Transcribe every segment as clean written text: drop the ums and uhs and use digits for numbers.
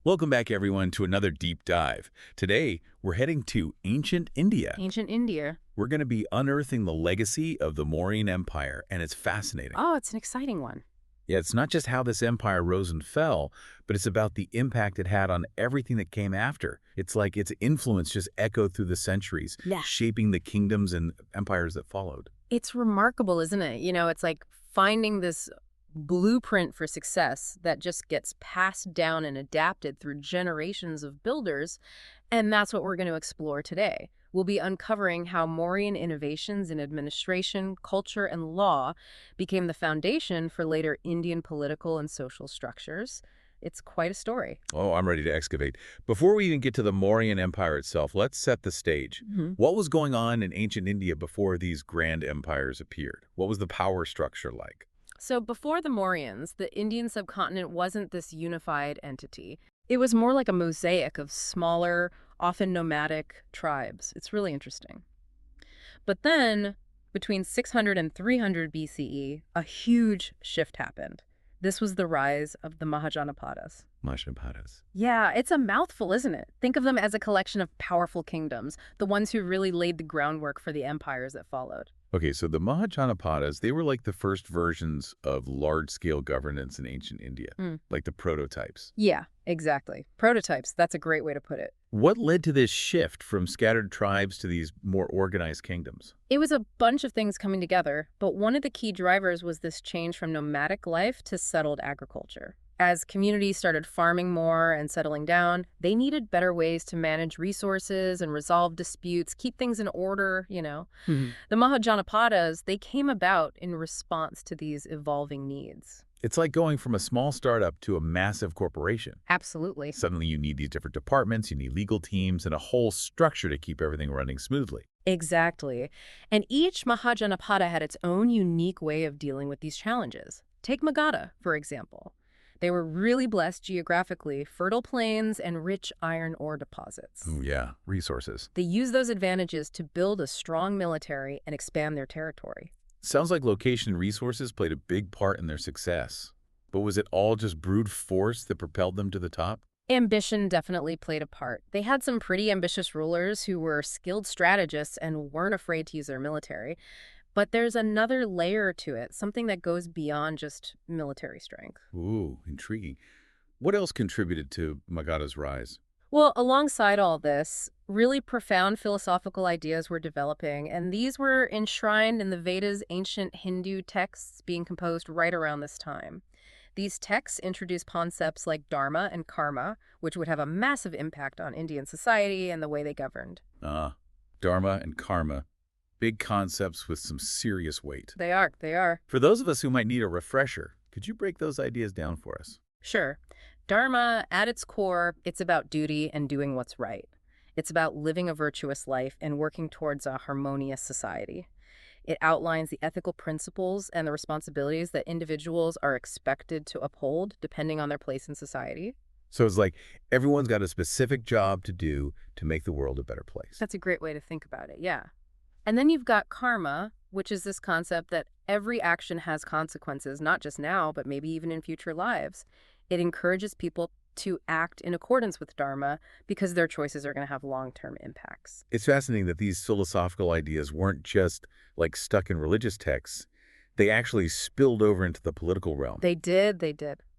Welcome back, everyone, to another deep dive. Today, we're heading to ancient India. Ancient India. We're going to be unearthing the legacy of the Mauryan Empire, and it's fascinating. Oh, it's an exciting one. Yeah, it's not just how this empire rose and fell, but it's about the impact it had on everything that came after. It's like its influence just echoed through the centuries, Yeah. shaping the kingdoms and empires that followed. It's remarkable, isn't it? It's like finding this blueprint for success that just gets passed down and adapted through generations of builders. And that's what we're going to explore today. We'll be uncovering how Mauryan innovations in administration, culture, and law became the foundation for later Indian political and social structures. It's quite a story. Oh, I'm ready to excavate. Before we even get to the Mauryan Empire itself, let's set the stage. What was going on in ancient India before these grand empires appeared? What was the power structure like? So before the Mauryans, the Indian subcontinent wasn't this unified entity. It was more like a mosaic of smaller, often nomadic tribes. It's really interesting. But then, between 600 and 300 BCE, a huge shift happened. This was the rise of the Mahajanapadas. Mahajanapadas. Yeah, it's a mouthful, isn't it? Think of them as a collection of powerful kingdoms, the ones who really laid the groundwork for the empires that followed. Okay, so the Mahajanapadas, they were like the first versions of large-scale governance in ancient India, like the prototypes. Yeah, exactly. Prototypes, that's a great way to put it. What led to this shift from scattered tribes to these more organized kingdoms? It was a bunch of things coming together, but one of the key drivers was this change from nomadic life to settled agriculture. As communities started farming more and settling down, they needed better ways to manage resources and resolve disputes, keep things in order. The Mahajanapadas, they came about in response to these evolving needs. It's like going from a small startup to a massive corporation. Absolutely. Suddenly you need these different departments, you need legal teams, and a whole structure to keep everything running smoothly. Exactly. And each Mahajanapada had its own unique way of dealing with these challenges. Take Magadha, for example. They were really blessed geographically, fertile plains and rich iron ore deposits. Ooh, yeah, resources. They used those advantages to build a strong military and expand their territory. Sounds like location and resources played a big part in their success. But was it all just brute force that propelled them to the top? Ambition definitely played a part. They had some pretty ambitious rulers who were skilled strategists and weren't afraid to use their military. But there's another layer to it, something that goes beyond just military strength. Ooh, intriguing. What else contributed to Magadha's rise? Well, alongside all this, really profound philosophical ideas were developing, and these were enshrined in the Vedas, ancient Hindu texts being composed right around this time. These texts introduced concepts like dharma and karma, which would have a massive impact on Indian society and the way they governed. Dharma and karma. Big concepts with some serious weight. They are. For those of us who might need a refresher, could you break those ideas down for us? Sure. Dharma, at its core, it's about duty and doing what's right. It's about living a virtuous life and working towards a harmonious society. It outlines the ethical principles and the responsibilities that individuals are expected to uphold depending on their place in society. So it's like everyone's got a specific job to do to make the world a better place. That's a great way to think about it, yeah. And then you've got karma, which is this concept that every action has consequences, not just now, but maybe even in future lives. It encourages people to act in accordance with dharma because their choices are going to have long-term impacts. It's fascinating that these philosophical ideas weren't just like stuck in religious texts. They actually spilled over into the political realm. They did.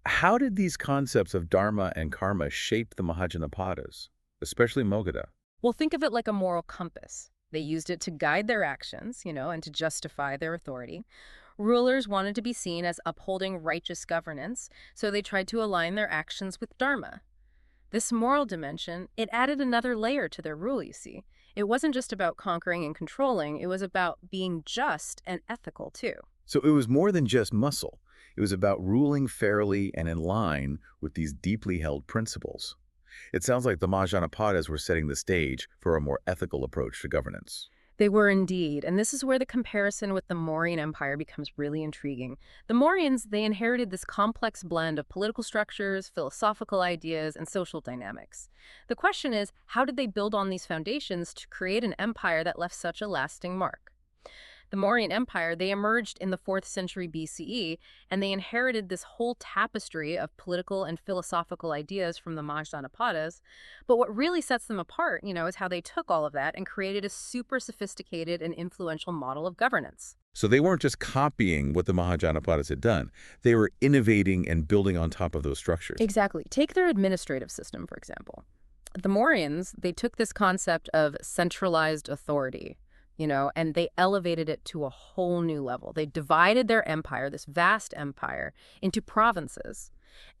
How did these concepts of dharma and karma shape the Mahajanapadas, especially Magadha? Well, think of it like a moral compass. They used it to guide their actions, and to justify their authority. Rulers wanted to be seen as upholding righteous governance, so they tried to align their actions with dharma. This moral dimension, it added another layer to their rule, you see. It wasn't just about conquering and controlling, it was about being just and ethical, too. So it was more than just muscle. It was about ruling fairly and in line with these deeply held principles. It sounds like the Mahajanapadas were setting the stage for a more ethical approach to governance. They were indeed, and this is where the comparison with the Mauryan Empire becomes really intriguing. The Mauryans, they inherited this complex blend of political structures, philosophical ideas, and social dynamics. The question is, how did they build on these foundations to create an empire that left such a lasting mark? The Mauryan Empire, they emerged in the 4th century BCE, and they inherited this whole tapestry of political and philosophical ideas from the Mahajanapadas. But what really sets them apart, is how they took all of that and created a super sophisticated and influential model of governance. So they weren't just copying what the Mahajanapadas had done. They were innovating and building on top of those structures. Exactly. Take their administrative system, for example. The Mauryans, they took this concept of centralized authority, and they elevated it to a whole new level. They divided their empire, this vast empire, into provinces,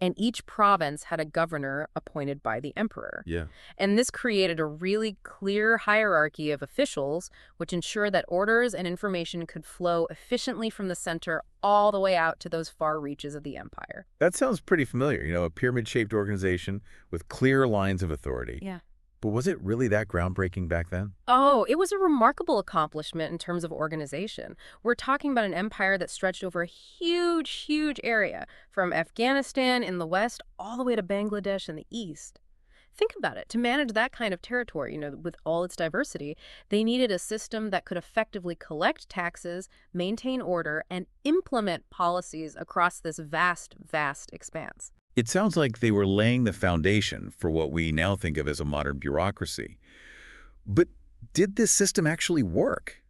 and each province had a governor appointed by the emperor. Yeah. And this created a really clear hierarchy of officials, which ensured that orders and information could flow efficiently from the center all the way out to those far reaches of the empire. That sounds pretty familiar, a pyramid-shaped organization with clear lines of authority. Yeah. But was it really that groundbreaking back then? Oh, it was a remarkable accomplishment in terms of organization. We're talking about an empire that stretched over a huge, huge area, from Afghanistan in the west all the way to Bangladesh in the east. Think about it. To manage that kind of territory, with all its diversity, they needed a system that could effectively collect taxes, maintain order, and implement policies across this vast, vast expanse. It sounds like they were laying the foundation for what we now think of as a modern bureaucracy. But did this system actually work?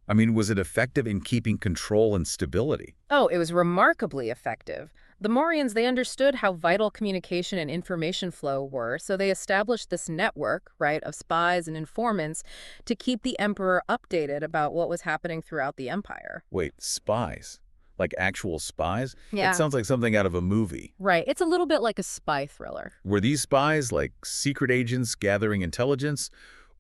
I mean, was it effective in keeping control and stability? Oh, it was remarkably effective. The Mauryans, they understood how vital communication and information flow were, so they established this network, right, of spies and informants to keep the emperor updated about what was happening throughout the empire. Wait, spies? Like actual spies? Yeah. That sounds like something out of a movie. Right. It's a little bit like a spy thriller. Were these spies like secret agents gathering intelligence,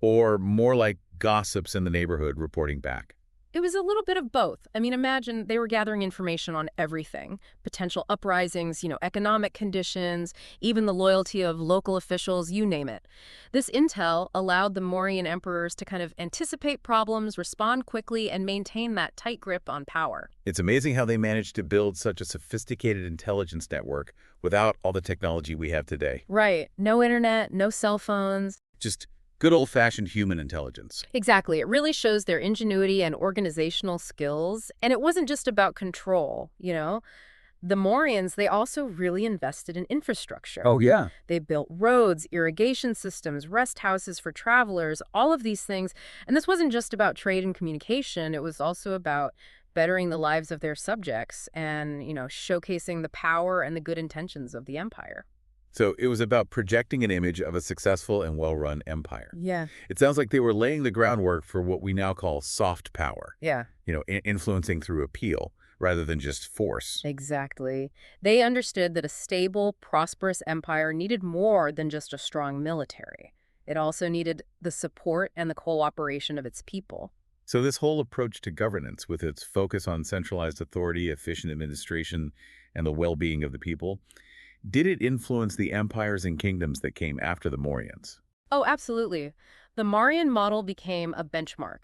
or more like gossips in the neighborhood reporting back? It was a little bit of both. I mean, imagine they were gathering information on everything. Potential uprisings, economic conditions, even the loyalty of local officials, you name it. This intel allowed the Mauryan emperors to kind of anticipate problems, respond quickly, and maintain that tight grip on power. It's amazing how they managed to build such a sophisticated intelligence network without all the technology we have today. Right. No internet, no cell phones. Just good old-fashioned human intelligence. Exactly. It really shows their ingenuity and organizational skills. And it wasn't just about control, The Mauryans, they also really invested in infrastructure. Oh, yeah. They built roads, irrigation systems, rest houses for travelers, all of these things. And this wasn't just about trade and communication. It was also about bettering the lives of their subjects and, showcasing the power and the good intentions of the empire. So it was about projecting an image of a successful and well-run empire. Yeah. It sounds like they were laying the groundwork for what we now call soft power. Yeah. Influencing through appeal rather than just force. Exactly. They understood that a stable, prosperous empire needed more than just a strong military. It also needed the support and the cooperation of its people. So this whole approach to governance, with its focus on centralized authority, efficient administration, and the well-being of the people, did it influence the empires and kingdoms that came after the Mauryans? Oh, absolutely. The Mauryan model became a benchmark,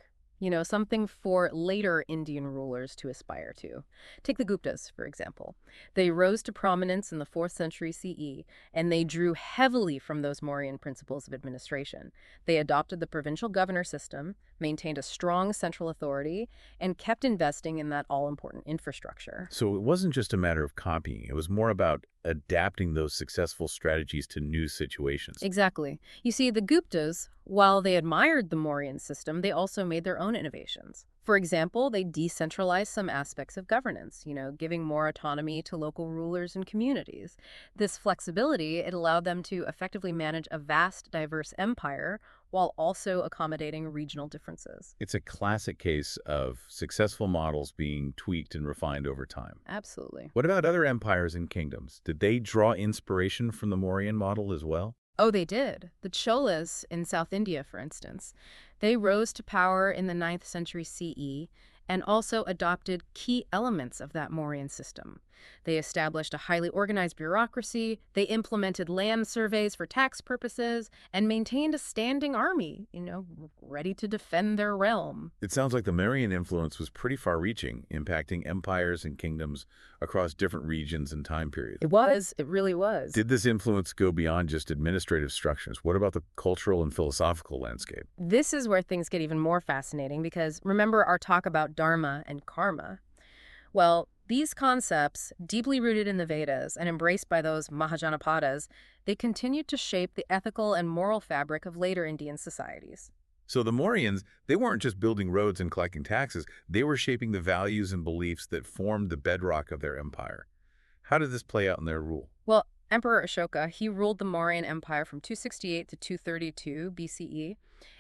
something for later Indian rulers to aspire to. Take the Guptas, for example. They rose to prominence in the 4th century CE, and they drew heavily from those Mauryan principles of administration. They adopted the provincial governor system, maintained a strong central authority, and kept investing in that all-important infrastructure. So it wasn't just a matter of copying. It was more about adapting those successful strategies to new situations. Exactly. You see, the Guptas, while they admired the Mauryan system, they also made their own innovations. For example, they decentralized some aspects of governance, giving more autonomy to local rulers and communities. This flexibility, it allowed them to effectively manage a vast, diverse empire while also accommodating regional differences. It's a classic case of successful models being tweaked and refined over time. Absolutely. What about other empires and kingdoms? Did they draw inspiration from the Mauryan model as well? Oh, they did. The Cholas in South India, for instance, they rose to power in the 9th century CE and also adopted key elements of that Mauryan system. They established a highly organized bureaucracy, they implemented land surveys for tax purposes, and maintained a standing army, ready to defend their realm. It sounds like the Mauryan influence was pretty far-reaching, impacting empires and kingdoms across different regions and time periods. It really was. Did this influence go beyond just administrative structures? What about the cultural and philosophical landscape? This is where things get even more fascinating because remember our talk about dharma and karma? Well, these concepts, deeply rooted in the Vedas and embraced by those Mahajanapadas, they continued to shape the ethical and moral fabric of later Indian societies. So the Mauryans, they weren't just building roads and collecting taxes, they were shaping the values and beliefs that formed the bedrock of their empire. How did this play out in their rule? Well, Emperor Ashoka, he ruled the Mauryan Empire from 268 to 232 BCE,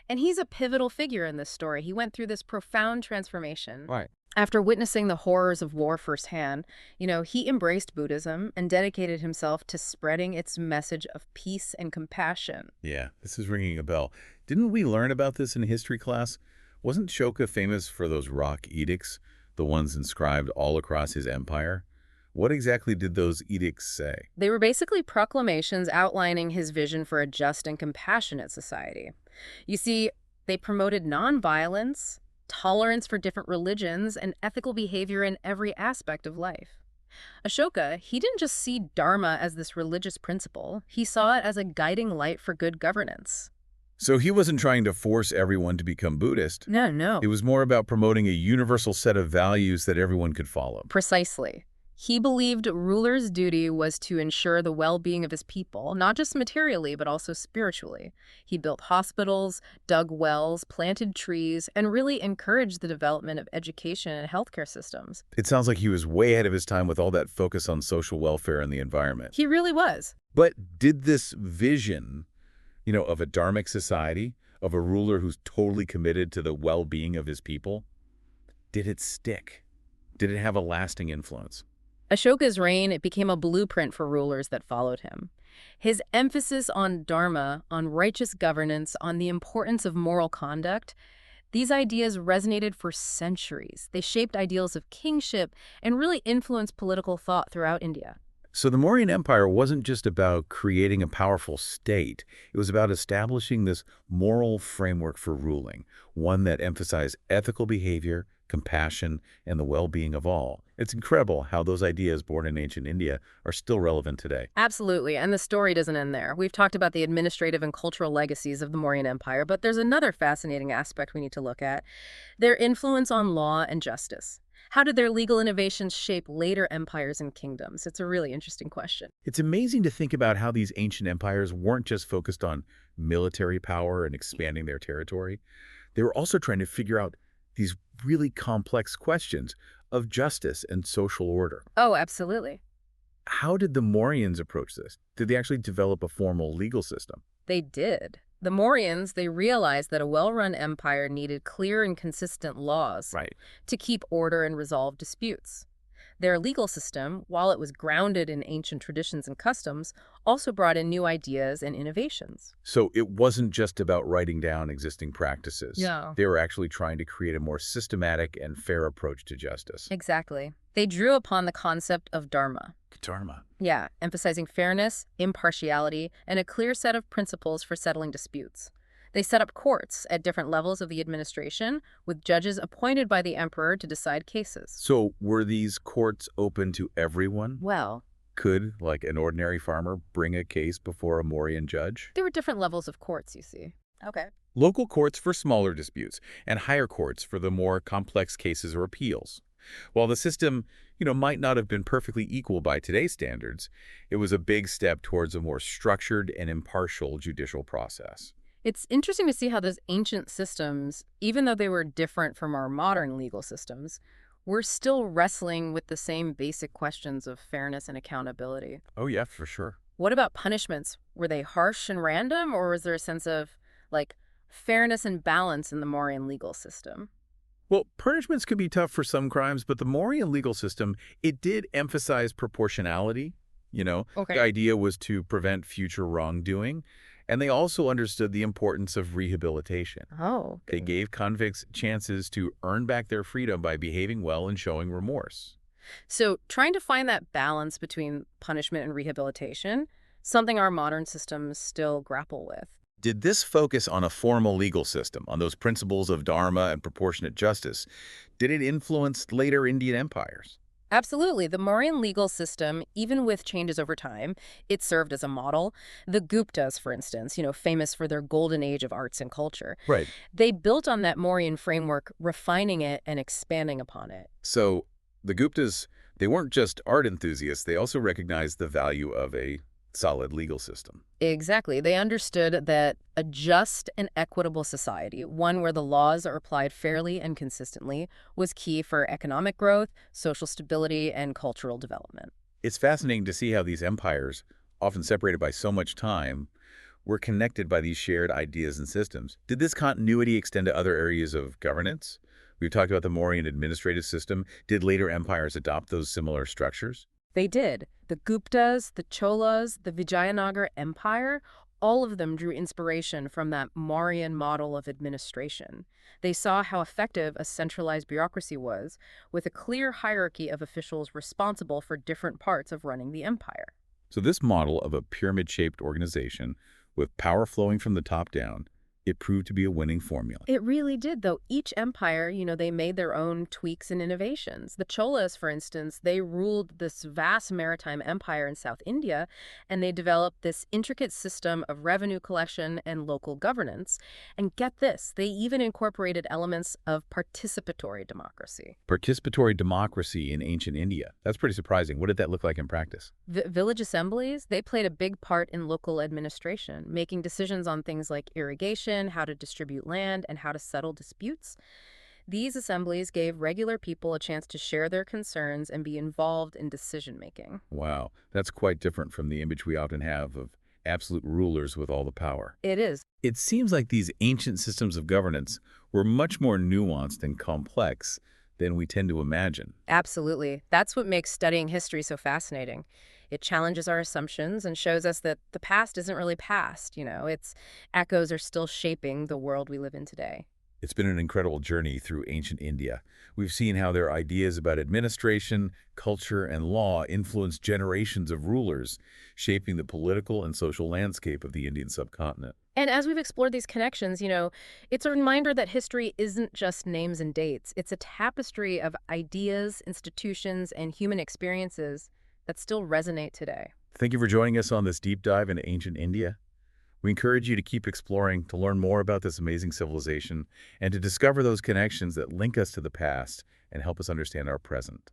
and he's a pivotal figure in this story. He went through this profound transformation. Right. After witnessing the horrors of war firsthand, he embraced Buddhism and dedicated himself to spreading its message of peace and compassion. Yeah, this is ringing a bell. Didn't we learn about this in history class? Wasn't Ashoka famous for those rock edicts, the ones inscribed all across his empire? What exactly did those edicts say? They were basically proclamations outlining his vision for a just and compassionate society. You see, they promoted nonviolence, tolerance for different religions, and ethical behavior in every aspect of life. Ashoka, he didn't just see dharma as this religious principle, he saw it as a guiding light for good governance. So he wasn't trying to force everyone to become Buddhist. No. It was more about promoting a universal set of values that everyone could follow. Precisely. He believed rulers' duty was to ensure the well-being of his people, not just materially, but also spiritually. He built hospitals, dug wells, planted trees, and really encouraged the development of education and healthcare systems. It sounds like he was way ahead of his time with all that focus on social welfare and the environment. He really was. But did this vision, of a dharmic society, of a ruler who's totally committed to the well-being of his people, did it stick? Did it have a lasting influence? Ashoka's reign, it became a blueprint for rulers that followed him. His emphasis on dharma, on righteous governance, on the importance of moral conduct, these ideas resonated for centuries. They shaped ideals of kingship and really influenced political thought throughout India. So the Mauryan Empire wasn't just about creating a powerful state. It was about establishing this moral framework for ruling, one that emphasized ethical behavior, compassion, and the well-being of all. It's incredible how those ideas born in ancient India are still relevant today. Absolutely, and the story doesn't end there. We've talked about the administrative and cultural legacies of the Mauryan Empire, but there's another fascinating aspect we need to look at: their influence on law and justice. How did their legal innovations shape later empires and kingdoms? It's a really interesting question. It's amazing to think about how these ancient empires weren't just focused on military power and expanding their territory. They were also trying to figure out these really complex questions of justice and social order. Oh, absolutely. How did the Mauryans approach this? Did they actually develop a formal legal system? They did. The Mauryans, they realized that a well-run empire needed clear and consistent laws to keep order and resolve disputes. Their legal system, while it was grounded in ancient traditions and customs, also brought in new ideas and innovations. So it wasn't just about writing down existing practices. Yeah. They were actually trying to create a more systematic and fair approach to justice. Exactly. They drew upon the concept of dharma. Dharma. Yeah, emphasizing fairness, impartiality, and a clear set of principles for settling disputes. They set up courts at different levels of the administration, with judges appointed by the emperor to decide cases. So were these courts open to everyone? Well, Could, like an ordinary farmer, bring a case before a Mauryan judge? there were different levels of courts, you see. Okay. Local courts for smaller disputes, and higher courts for the more complex cases or appeals. While the system, might not have been perfectly equal by today's standards, it was a big step towards a more structured and impartial judicial process. It's interesting to see how those ancient systems, even though they were different from our modern legal systems, were still wrestling with the same basic questions of fairness and accountability. Oh yeah, for sure. What about punishments? Were they harsh and random, or was there a sense of, fairness and balance in the Mauryan legal system? Well, punishments could be tough for some crimes, but the Mauryan legal system, it did emphasize proportionality. Okay. The idea was to prevent future wrongdoing. And they also understood the importance of rehabilitation. Oh. They gave convicts chances to earn back their freedom by behaving well and showing remorse. So trying to find that balance between punishment and rehabilitation, something our modern systems still grapple with. Did this focus on a formal legal system, on those principles of dharma and proportionate justice? Did it influence later Indian empires? Absolutely. The Mauryan legal system, even with changes over time, it served as a model. The Guptas, for instance, famous for their golden age of arts and culture, Right. they built on that Mauryan framework, refining it and expanding upon it. So the Guptas, they weren't just art enthusiasts, they also recognized the value of a solid legal system. Exactly. They understood that a just and equitable society, one where the laws are applied fairly and consistently, was key for economic growth, social stability, and cultural development. It's fascinating to see how these empires, often separated by so much time, were connected by these shared ideas and systems. Did this continuity extend to other areas of governance? We've talked about the Mauryan administrative system. Did later empires adopt those similar structures? They did. The Guptas, the Cholas, the Vijayanagar Empire, all of them drew inspiration from that Mauryan model of administration. They saw how effective a centralized bureaucracy was, with a clear hierarchy of officials responsible for different parts of running the empire. So this model of a pyramid-shaped organization with power flowing from the top down, it proved to be a winning formula. It really did, though. Each empire, they made their own tweaks and innovations. The Cholas, for instance, they ruled this vast maritime empire in South India, and they developed this intricate system of revenue collection and local governance. And get this, they even incorporated elements of participatory democracy. Participatory democracy in ancient India. That's pretty surprising. What did that look like in practice? Village assemblies, they played a big part in local administration, making decisions on things like irrigation, how to distribute land, and how to settle disputes. These assemblies gave regular people a chance to share their concerns and be involved in decision-making. Wow, that's quite different from the image we often have of absolute rulers with all the power. It is. It seems like these ancient systems of governance were much more nuanced and complex than we tend to imagine. Absolutely. That's what makes studying history so fascinating. It challenges our assumptions and shows us that the past isn't really past, its echoes are still shaping the world we live in today. It's been an incredible journey through ancient India. We've seen how their ideas about administration, culture, and law influenced generations of rulers, shaping the political and social landscape of the Indian subcontinent. And as we've explored these connections, it's a reminder that history isn't just names and dates. It's a tapestry of ideas, institutions, and human experiences that still resonate today. Thank you for joining us on this deep dive into ancient India. We encourage you to keep exploring, to learn more about this amazing civilization, and to discover those connections that link us to the past and help us understand our present.